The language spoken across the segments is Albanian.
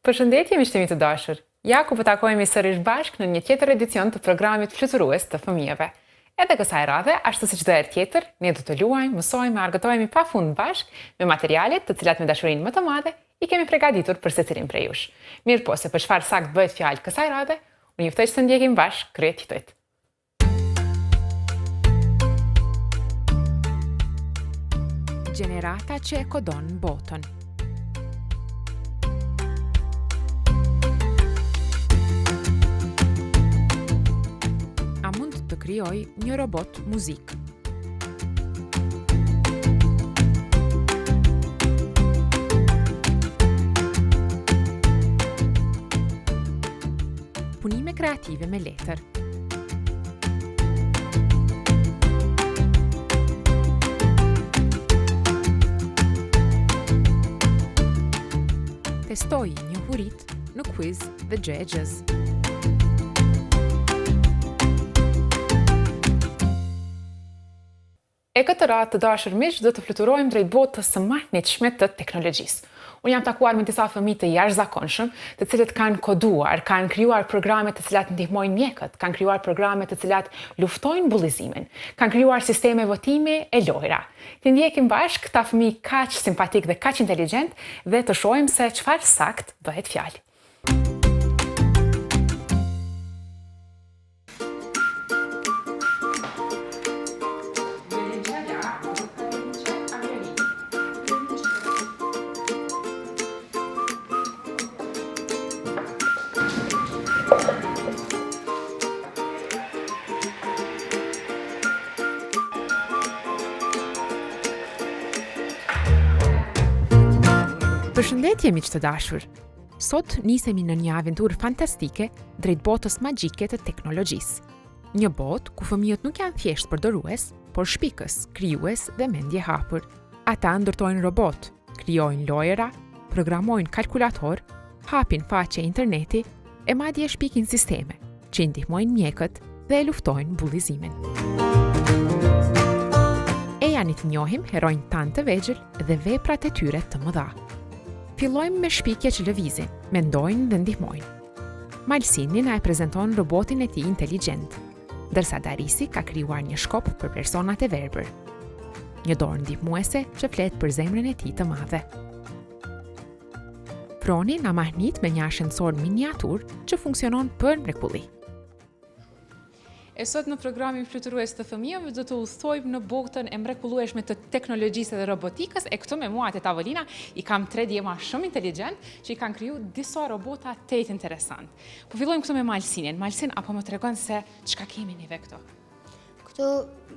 Përshëndetje miqtë të dashur. Ja ku po takohemi sërish bashkë në një tjetër edicion të programit fluturues të fëmijëve. Edhe kësaj radhe, ashtu si çdo herë tjetër, ne do të luajmë, mësojmë, argëtohemi pafund bashkë me materialet të cilat me dashurinë më të madhe i kemi përgatitur për secilin prej jush. Mirë po, se për çfarë sakt bëhet fjalë kësaj radhe, unë juftoj që të ndjekim bashkë kryetituet. Gjenerata që e kodon botën. A mund të krijoj një robot muzikë? Punime kreative me letër. Testoj njohurit në quiz dhe Judges. E këtë radhë të dashur miq, do të fluturojmë drejt botës së mahniqshme të teknologjisë. Unë jam takuar me disa fëmijë të jashtëzakonshëm, të cilët kanë koduar, kanë krijuar programe të cilat ndihmojnë mjekët, kanë krijuar programe të cilat luftojnë bullizimin, kanë krijuar sisteme votimi e lojra. Të ndjekim bashkë këta fëmijë kaq simpatik dhe kaq inteligjent dhe të shohim se çfarë sakt bëhet fjalë. Përshëndetje miq të dashur. Sot nisemi në një aventurë fantastike drejt botës magjike të teknologjisë. Një botë ku fëmijët nuk janë thjesht përdorues, por shpikës, krijues dhe mendje hapur. Ata ndërtojnë robot, krijojnë lojra, programojnë kalkulator, hapin faqe interneti e madje shpikin sisteme që i ndihmojnë mjekët dhe e luftojnë bullizimin. E janë të njohim herojnë tanë të vegjël dhe veprat e tyre të mëdha. Fillojmë me shpikje që lëvizin, mendojnë dhe ndihmojnë. Malsini na e prezanton robotin e tij inteligjent, ndërsa Darisi ka krijuar një shkop për personat e verbër. Një dorë ndihmuese që flet për zemrën e tij të madhe. Froni na mahnit me një ashensor miniatur që funksionon për mrekulli. E sot në programin fluturues të fëmijëve do të udhëtojmë në botën e mrekullueshme të teknologjisë dhe robotikës. E këtu me mua te tavolina i kam 3 djema shumë inteligjent që i kanë kriju disa robota të interesant. Po fillojmë këtu me Malsinin. Malsin, apo më tregon se çka kemi neve këtu? Këtu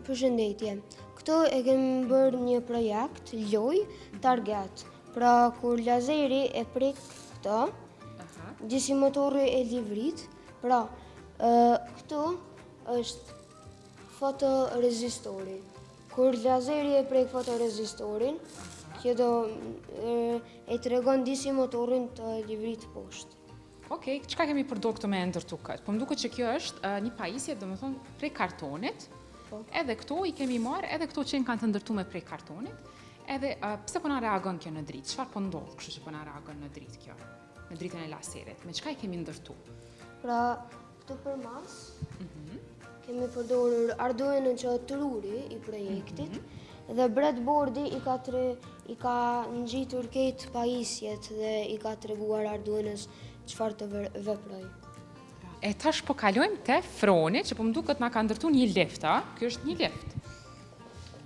përshëndetje. Këtu e kemi bërë një projekt loj target. Pra kur lazeri e prek këto, disi motori e livrit, pra këtu është fotorezistori. Kur lazeri e prek fotorezistorin, kjo do e tregon disi motorin të livrit poshtë. Okej, çka kemi përdor këtu me ndërtu këtë? Po më duket që kjo është një pajisje, domethënë prej kartonit. Edhe këtu i kemi marrë, edhe këto që kanë të ndërtuar prej kartonit. Edhe pse po na reagon kjo në dritë? Çfarë po ndodh, kështu që po na reagon në dritë kjo? Në dritën e laserit. Me çka i kemi ndërtu? Pra, këtu për mas, kemi përdorur Arduino që truri i projektit, dhe breadboardi i ka ngjitur këtë pajisjet dhe i ka treguar Arduinos çfarë të veproj. E tash po kalojmë te Froni, që po më duket na ka ndërtu një lift, a? Ky është një lift.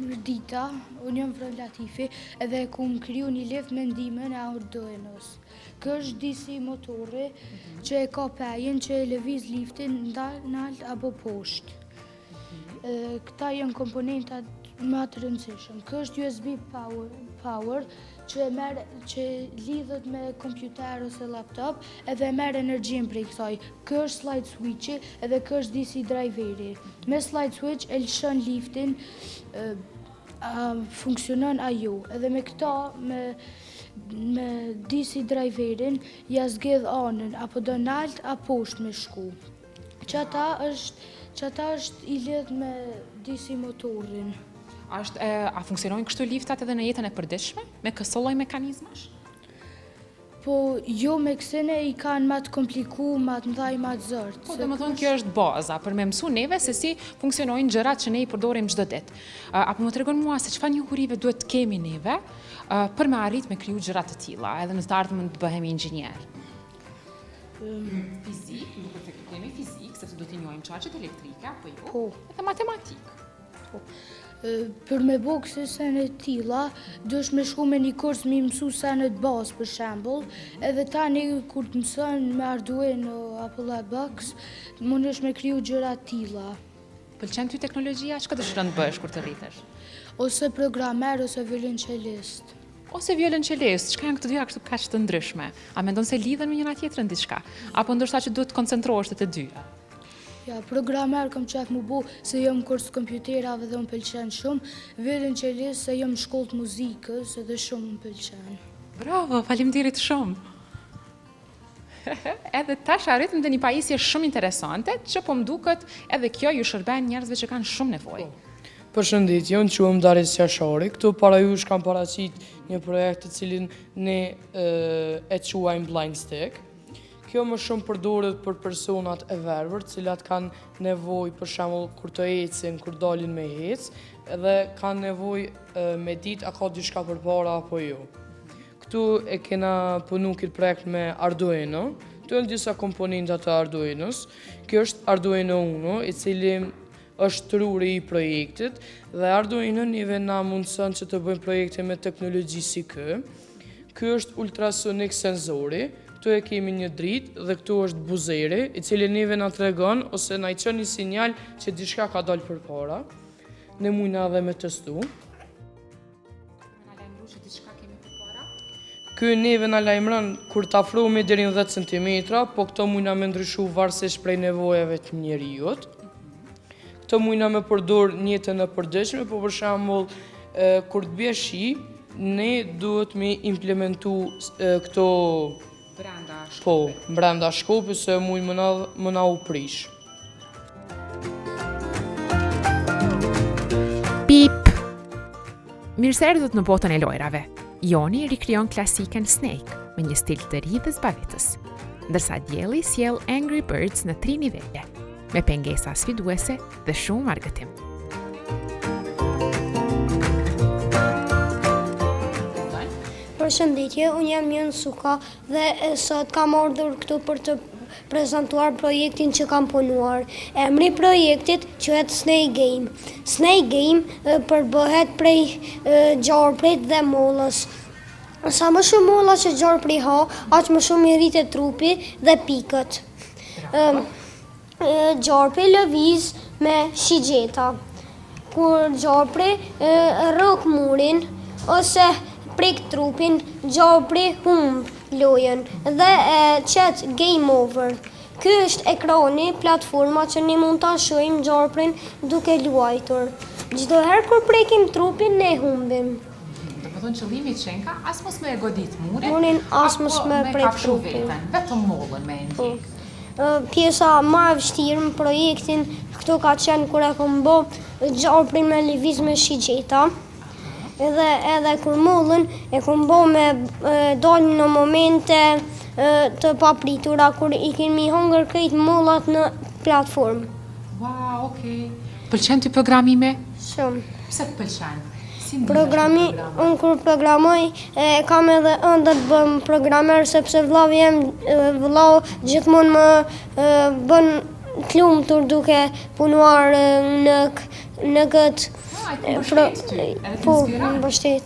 Mirdita, unë jam Fron Latifi edhe kum kriju një lift me ndihmën e Arduinos. Ky është disi motori që e ka pejën që e lëviz liftin nalt apo poshtë. Këta janë komponentat më të rëndësishëm. Ky është USB power që lidhet me kompjuter ose laptop edhe merr energjinë prej kësaj. Ky është slide switchi edhe ky është DC driveri. Me slide switch e lëshon liftin, funksionon ajo. Edhe me këta me DC driverin ja zgjedh anën apo do nalt apo poshtë me shku. Qata është i lidh me DC motorin. A, a funksionojnë kështu liftat edhe në jetën e përditshme me këso lloj mekanizmash? Po jo me kësene i kanë ma të kompliku, ma të mdhaj, ma të zërtë. Po, domethënë kjo është baza për me mësu neve se si funksionojnë gjërat që ne i përdorim çdo ditë. Apo më tregon mua se çfarë njohurive duhet të kemi neve për me arrit me kriju gjëra të tilla, edhe në të ardhmen të bëhemi inxhinier. Fizik, duhet të kemi fizik, sepse do të njohim çarqet elektrike apo jo. Po. Edhe matematik. Për me bo këse sene tila, dush me shku me një kurs me mësu sene të bazë për shembull, edhe tani kur të mësën me Arduino apo Labux, mund është me kriju gjëra tila. Pëlqen ty teknologjia? Çka dëshiron të bësh kur të rritesh? Ose programer, ose violoncelist. Ose violoncelist, çka janë këto dyja kështu kaq të ndryshme? A mendon se lidhen me njëra tjetrën diçka? Apo ndoshta që duhet të koncentrohesh te të dyja? Ja, programer kam qef mu bu se jam kurs kompjuterave dhe më pëlqen shumë, violoncelist se jam shkollë të muzikës edhe shumë më pëlqen. Bravo, faleminderit shumë. Edhe tash arritëm te një pajisje shumë interesante, që po m'duket edhe kjo ju shërben njerëzve që kanë shumë nevojë. Përshëndetje, unë quhem Daris Qashari. Këtu para jush kam paraqit një projekt të cilin ne e quajmë Blind Stick. Kjo më shumë përdoret për personat e verbër, cilat kanë nevojë për shembull kur të ecin, kur dalin me ec, edhe kanë nevojë me ditë a ka diçka përpara apo jo. Këtu e kena punu këtë projekt me Arduino. Këtu janë disa komponenta të Arduinos. Kjo është Arduino Uno, i cili është truri i projektit, dhe Arduino neve na mundëson që të bëjmë projekte me teknologji si kë. Ky është ultrasonik senzori. Këtu e kemi një dritë dhe këtu është buzeri, i cili neve na tregon ose na i çon një sinjal që diçka ka dalë përpara. Ne mujna edhe me testu. Na lajmëron se diçka kemi përpara? Ky neve na lajmëron kur të afrohemi deri në 10 cm, po këto mujna me ndryshu varësisht prej nevojave të njerëzit. Këto mujna me përdor në jetën e përditshme, po për shembull kur të bie shi, ne duhet me implementu këto Brenda shkopit. po, brenda shkopit se mujnë më na u prish. Pip! Mirë se erdhët në botën e lojrave. Joni rikrijon klasiken Snake me një stil të ri dhe zbavitës, ndërsa Dielli sjell Angry Birds në 3 nivele, me pengesa sfiduese dhe shumë argëtim. Përshëndetje, unë jam Mjën Suka dhe sot kam ardhur këtu për të prezantuar projektin që kam punuar. Emri projektit quhet Snake Game. Snake Game përbëhet prej gjarprit dhe mollës. Sa më shumë molla që gjarpri ha, aq më shumë i rritet trupi dhe pikët. Gjarpri lëviz me shigjeta. Kur gjarpri rrok murin ose prek trupin, gjarpri humb lojën dhe qet game over. Ky është ekrani, platforma që ne mund ta shohim gjarprin duke luajtur. Çdo herë kur prekim trupin ne humbim. Do të thonë qëllimi që ka as mos me e godit murin, Murin as mos me prek kafshu trupin. veten, vetëm mollën me e ndjek. Pjesa më e vështirë në projektin këtu ka qenë kur e kam bë gjarprin me lëviz me shigjeta. Edhe kur mollën e kam bë me dalë në momente të papritura kur i kemi hongër krejt mollat në platformë. Wow, okay. Pëlqen ty programimi? Shumë. Pse të pëlqen? Si ndihesh me Programi, programin? unë kur programoj, kam edhe ëndër të bëm programer, sepse vllau gjithmonë më bën të lumtur duke punuar në këtë. Ah, të mbështet ty, edhe të Po, inspiron? më mbështet,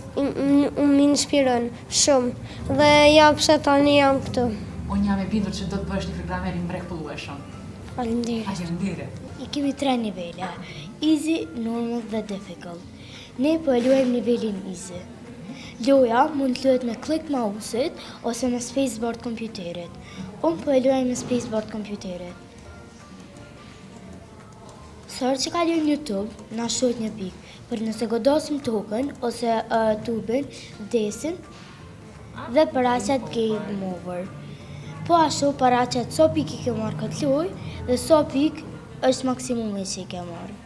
më inspiron shumë dhe ja pse tani jam këtu. Unë jam e bindur që do të bësh një programer i mrekullueshëm. Faleminderit. Faleminderit. I kemi 3 nivele, easy, normal dhe difficult. Ne po e luajmë nivelin easy. Loja mund të luhet me klik mouse-it ose me spaceboard kompjuterit. Unë po e luaj me spaceboard kompjuterit. Sërë që kalojmë YouTube, na shohet një pikë, për nëse godosim tokën ose tubin, vdesin dhe paraqet game over. Po ashtu paraqet so pikë i ke marrë këtë lojë dhe so pikë është maksimumi që i ke marrë.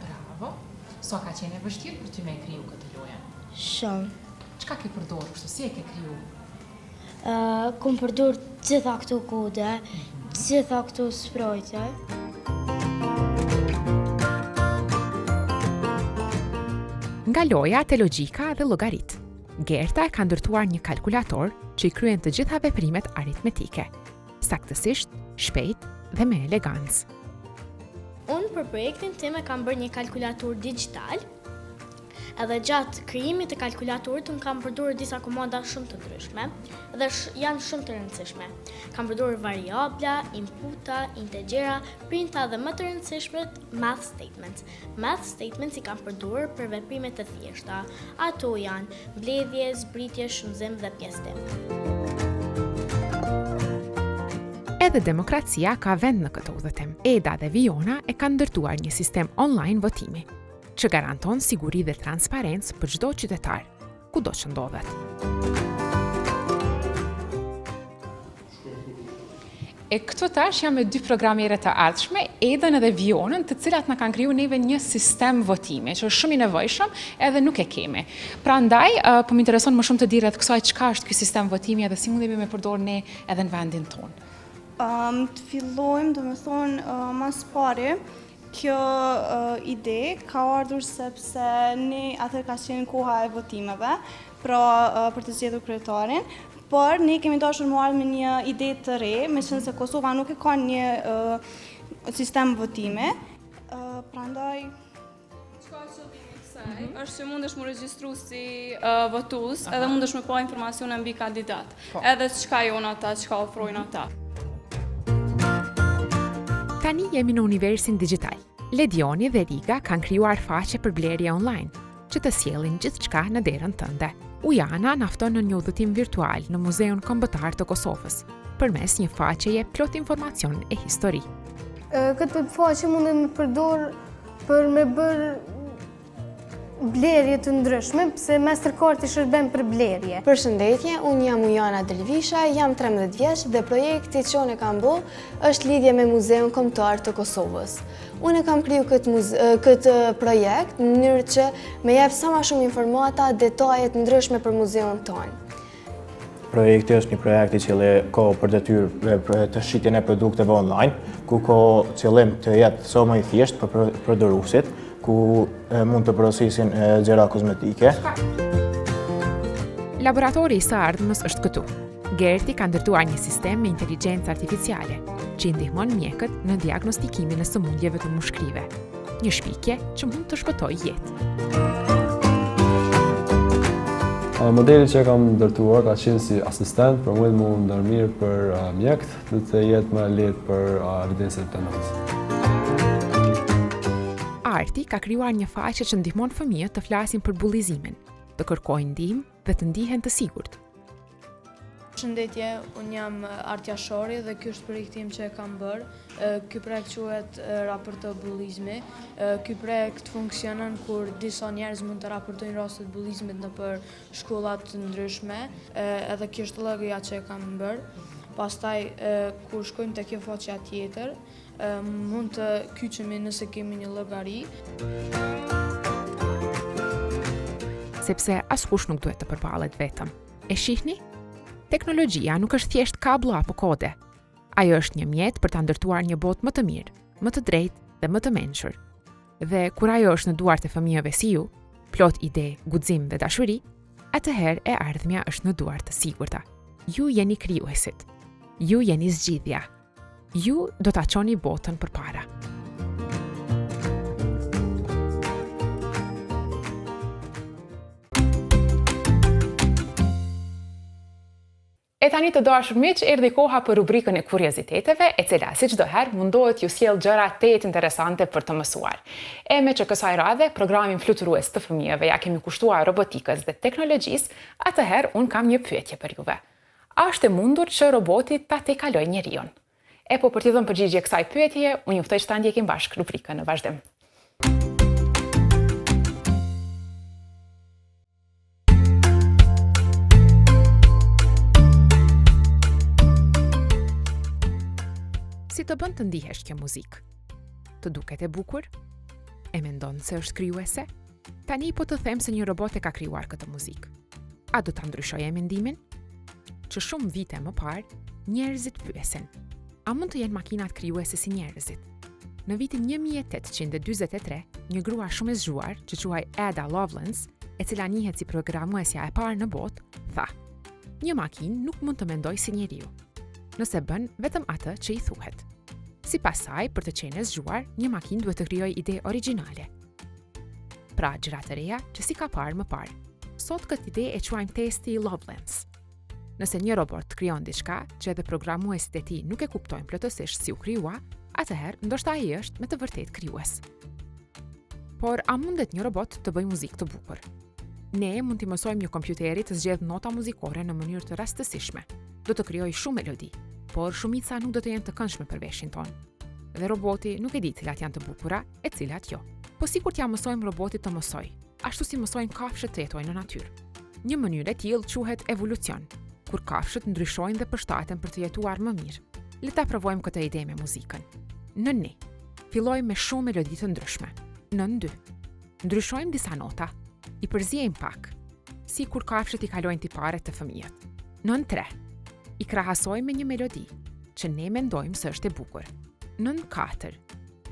Bravo. Sa ka qenë e vështirë për ty me e kriju këtë lojë? Shumë. Çka ke përdorur kështu? Si e ke kriju? Kom përdur gjitha këto kode, gjitha këto sprite. Nga loja te logjika dhe llogarit, Gerta e ka ndërtuar një kalkulator që i kryen të gjitha veprimet aritmetike, saktësisht, shpejt dhe me elegancë. Unë për projektin tim e kam bërë një kalkulator digital, edhe gjatë krijimit të kalkulatorit unë kam përdorur disa komanda shumë të ndryshme dhe janë shumë të rëndësishme. Kam përdorur variabla, inputa, integjera, printa dhe më të rëndësishmet math statements. Math statements i kam përdorur për veprime të thjeshta. Ato janë mbledhje, zbritje, shënzim dhe pjesëtim. Edhe demokracia ka vend në këtë udhëtim. Eda dhe Viona e kanë ndërtuar një sistem online votimi, që garanton siguri dhe transparencë për çdo qytetar, kudo që ndodhet. E këtu tash jam me dy programere të ardhshme, Edën edhe Vionën, të cilat na kanë kriju neve një sistem votimi, që është shumë i nevojshëm edhe nuk e kemi. Prandaj, po më intereson më shumë të di rreth kësaj çka është ky sistem votimi edhe si mundemi me përdor ne edhe në vendin tonë. Të fillojmë, domethënë, mas pari, kjo ide ka ardhur sepse ne atëherë ka qenë koha e votimeve, pra për të zgjedhur kryetarin, por ne kemi dashur të marrim me një ide të re, meqense Kosova nuk e ka një sistem votimi, prandaj çka qëllimi i kësaj është që mundesh mu regjistru si votues, edhe mundesh me pa informacione mbi kandidat, edhe çka janë ata, çka ofrojnë ata. Tani jemi në universin digital. Ledioni dhe Riga kanë krijuar faqe për blerje online, që të sjellin gjithçka në derën tënde. Ujana na fton në një udhëtim virtual në Muzeun Kombëtar të Kosovës, përmes një faqeje plot informacion e histori. Këtë faqe mundem me përdor për me bërë blerje të ndryshme, pse Mastercard i shërben për blerje. Përshëndetje, unë jam Ujana Delvisha, jam 13 vjeç dhe projekti që unë kam bërë është lidhje me Muzeun Kombëtar të Kosovës. Unë kam kriju këtë projekt në mënyrë që me jep sa më shumë informata, detajet ndryshme për muzeun tonë. Projekti është një projekt i cili ka për detyrë të shitjen e produkteve online, ku ka qëllim të jetë sa më i thjeshtë për përdoruesit, ku mund të përsërisin gjëra kozmetike. Laboratori i së ardhmës është këtu. Gerti ka ndërtuar një sistem me inteligjencë artificiale, që i ndihmon mjekët në diagnostikimin e sëmundjeve të mushkrive. Një shpikje që mund të shpëtojë jetë. Modeli që kam ndërtuar ka qenë si asistent për mu ndërmirë për mjekët dhe të jetë më lehtë për evidencën të nëzë. Arti ka krijuar një faqe që ndihmon fëmijët të flasin për bullizimin, të kërkojnë ndihmë dhe të ndihen të sigurt. Përshëndetje, unë jam Artja Shori dhe ky është projekti im që e kam bërë. Ky projekt quhet Raport të bullizmi. Ky projekt funksionon kur disa njerëz mund të raportojnë raste të bullizmit nëpër shkolla të ndryshme, edhe kjo është llogaria që e kam bërë. Pastaj kur shkojmë te kjo faqja tjetër, mund të kyçemi nëse kemi një llogari. Sepse askush nuk duhet të përballet vetëm. E shihni? Teknologjia nuk është thjesht kablo apo kode. Ajo është një mjet për ta ndërtuar një botë më të mirë, më të drejtë dhe më të mençur. Dhe kur ajo është në duart e fëmijëve si ju, plot ide, guxim dhe dashuri, atëherë e ardhmja është në duart të sigurta. Ju jeni krijuesit. Ju jeni zgjidhja. Ju do ta çoni botën përpara. E tani të dashur miq, erdhi koha për rubrikën e kurioziteteve, e cila si çdo herë mundohet ju sjell gjëra tetë interesante për të mësuar. E me që kësaj radhe, programin fluturues të fëmijëve ja kemi kushtuar robotikës dhe teknologjisë, atëherë un kam një pyetje për juve. A është e mundur që roboti ta tejkalojë njeriu? E po për t'i dhënë përgjigje kësaj pyetje, unë juftoj që ta ndjekim bashkë rubrikën në vazhdim. Si të bën të ndihesh kjo muzikë? Të duket e bukur? E mendon se është krijuese? Tani po të them se një robot e ka krijuar këtë muzikë. A do ta ndryshojë mendimin? që shumë vite më parë, njerëzit pyesin: a mund të jenë makinat krijuese si njerëzit? Në vitin 1843, një grua shumë e zgjuar, që quhej Ada Lovelace, e cila njihet si programuesja e parë në botë, tha: një makinë nuk mund të mendoj si njeriu, nëse bën vetëm atë që i thuhet. Sipas saj, për të qenë e zgjuar, një makinë duhet të krijojë ide origjinale. Pra, gjëra të reja që si ka parë më parë. Sot këtë ide e quajmë testi i Lovelace. Nëse një robot krijon diçka që edhe programuesit e tij nuk e kuptojnë plotësisht si u krijua, atëherë ndoshta ai është me të vërtetë krijues. Por a mundet një robot të bëjë muzikë të bukur? Ne mund t'i mësojmë një kompjuteri të zgjedhë nota muzikore në mënyrë të rastësishme. Do të krijojë shumë melodi, por shumica nuk do të jenë të këndshme për veshin tonë. Dhe roboti nuk e di cilat janë të bukura e cilat jo. Po sikur t'ja mësojmë robotit të mësoj, ashtu si mësojmë kafshët të jetojnë në natyrë. Një mënyrë e tillë quhet evolucion, kur kafshët ndryshojnë dhe përshtaten për të jetuar më mirë. Le ta provojmë këtë ide me muzikën. Në ni, fillojmë me shumë melodi të ndryshme. Në 2, ndryshojmë disa nota, i përziejmë pak, si kur kafshët i kalojnë tiparet të fëmijët. Në 3, i krahasojmë me një melodi që ne mendojmë se është e bukur. Në 4,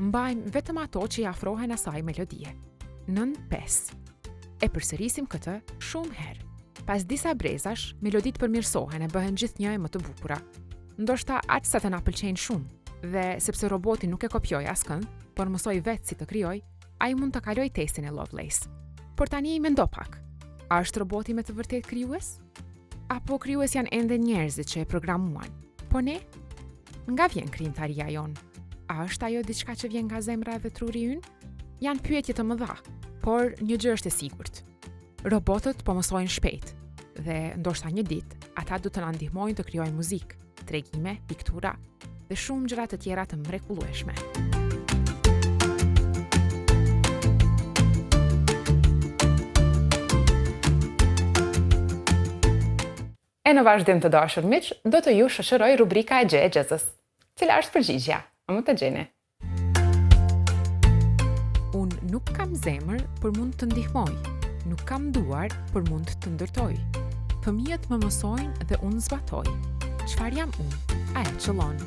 mbajmë vetëm ato që i afrohen asaj melodie. Në 5, e përsërisim këtë shumë herë. Pas disa brezash, meloditë përmirësohen e bëhen gjithnjë e më të bukura. Ndoshta aq sa të na pëlqejnë shumë, dhe sepse roboti nuk e kopjoi askënd, por mësoi vetë si të krijojë, ai mund të kalojë testin e Lovelace. Por tani mendo pak, a është roboti me të vërtetë krijues? Apo krijues janë ende njerëzit që e programuan? Po ne? Nga vjen krijimtaria jonë? A është ajo diçka që vjen nga zemra dhe truri ynë? Janë pyetje të mëdha, por një gjë është e sigurt. Robotët po mësojnë shpejt, dhe ndoshta një ditë ata do të na ndihmojnë të krijojmë muzikë, tregime, piktura dhe shumë gjëra të tjera të mrekullueshme. E në vazhdim të dashur miq, do të ju shoqëroj rubrika e Gjë e Gjezës. Cila është përgjigjja? A mund të gjeni? Unë nuk kam zemër, por mund të ndihmoj. Nuk kam duar, por mund të ndërtoj. Fëmijët më mësojnë dhe unë zbatoj. Çfarë jam unë? A e qëllon?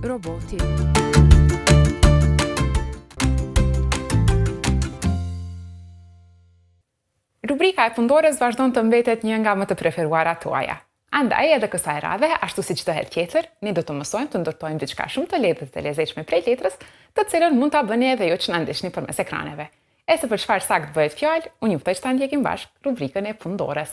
Roboti. Rubrika e Fundorës vazhdon të mbetet një nga më të preferuarat tuaja. Andaj edhe kësaj radhe, ashtu si çdo herë tjetër, ne do të mësojmë të ndërtojmë diçka shumë të lehtë dhe të lezetshme prej letrës, të cilën mund ta bëni edhe ju që na ndiqni përmes ekraneve. E se për çfarë sakt bëhet fjalë, unë ju ftoj të ndjekim bashkë rubrikën e Fundorës.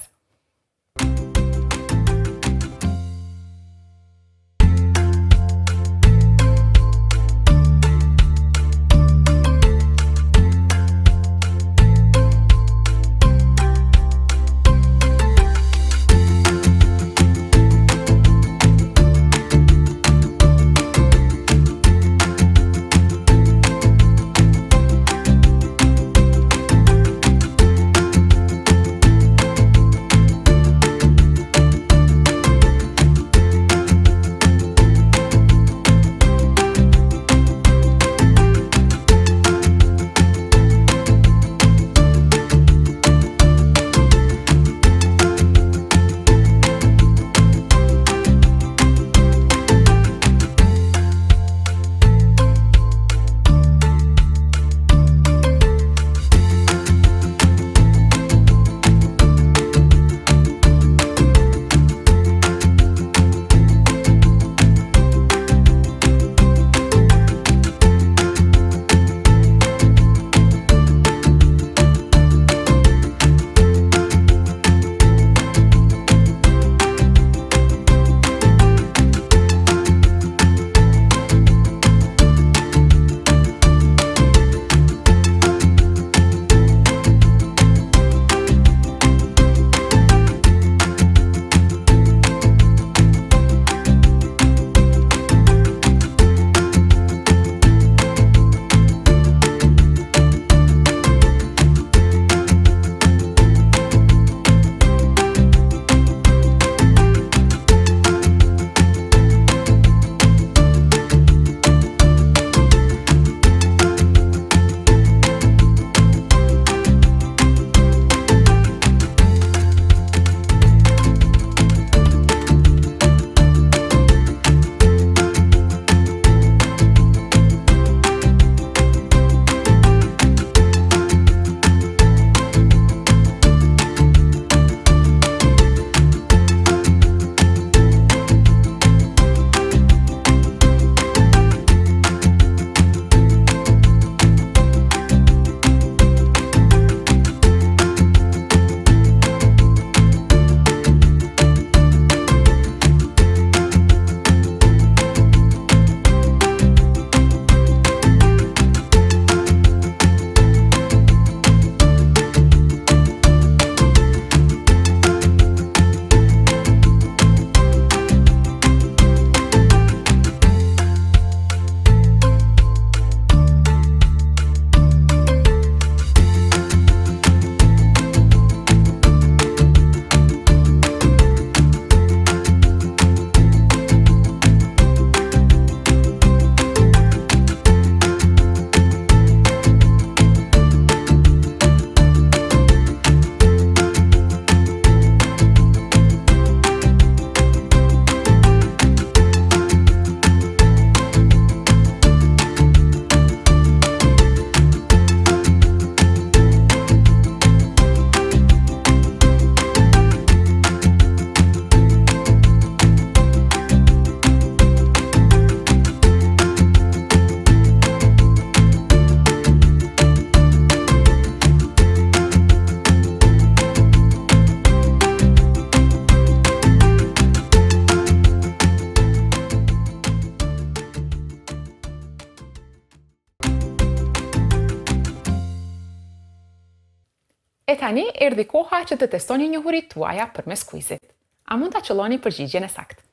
E tani erdhi koha që të testoni njohuritë tuaja përmes quizit. A mund ta qëlloni përgjigjen e saktë?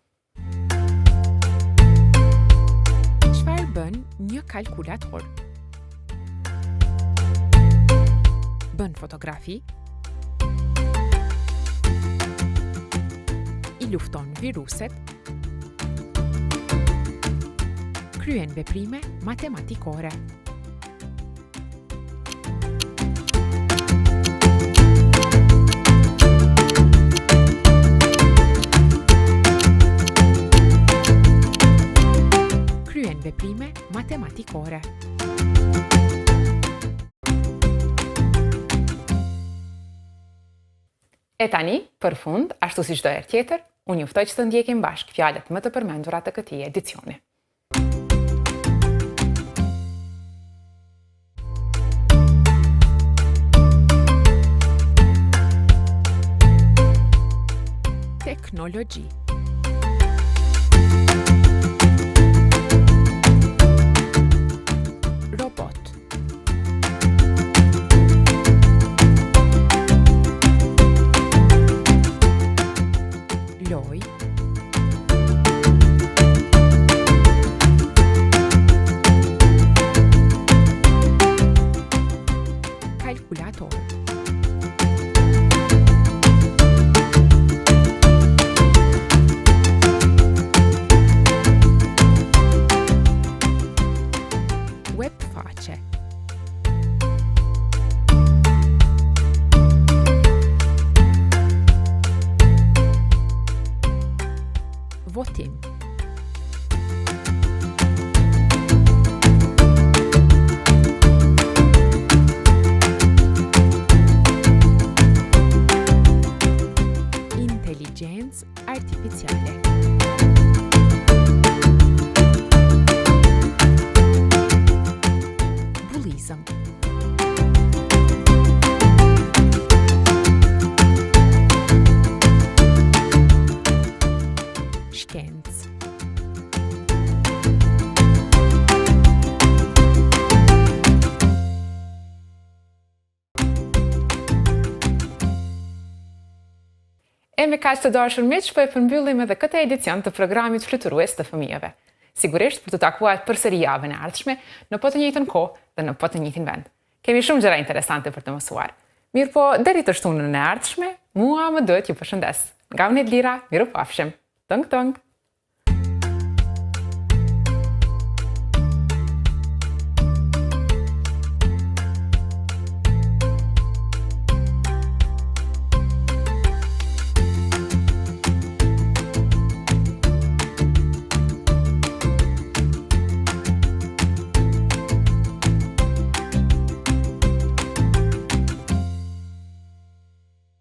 Çfarë bën një kalkulator? Bën fotografi, i lufton viruset, kryen veprime matematikore. Kryen veprime matematikore. E tani, për fund, ashtu si çdo herë tjetër, unë juftoj që të ndjekim bashkë fjalët më të përmendura të këtij edicioni. Teknologji. Robot. Loj. Kalkulator. Webfaqe. Votim. Intelligenz artificiale. Bullizëm. Shkencë. E me kaq të dashur miq, po e përmbyllim edhe këtë edicion të programit fluturues të fëmijëve. Sigurisht për të takuar përsëri javën e ardhshme, në po të njëjtën kohë dhe në po të njëjtin vend. Kemi shumë gjëra interesante për të mësuar. Mirë po, deri të shtunën e ardhshme, mua më duhet ju përshëndes. Nga unë e Lira, mirupafshim. Tëng tëng.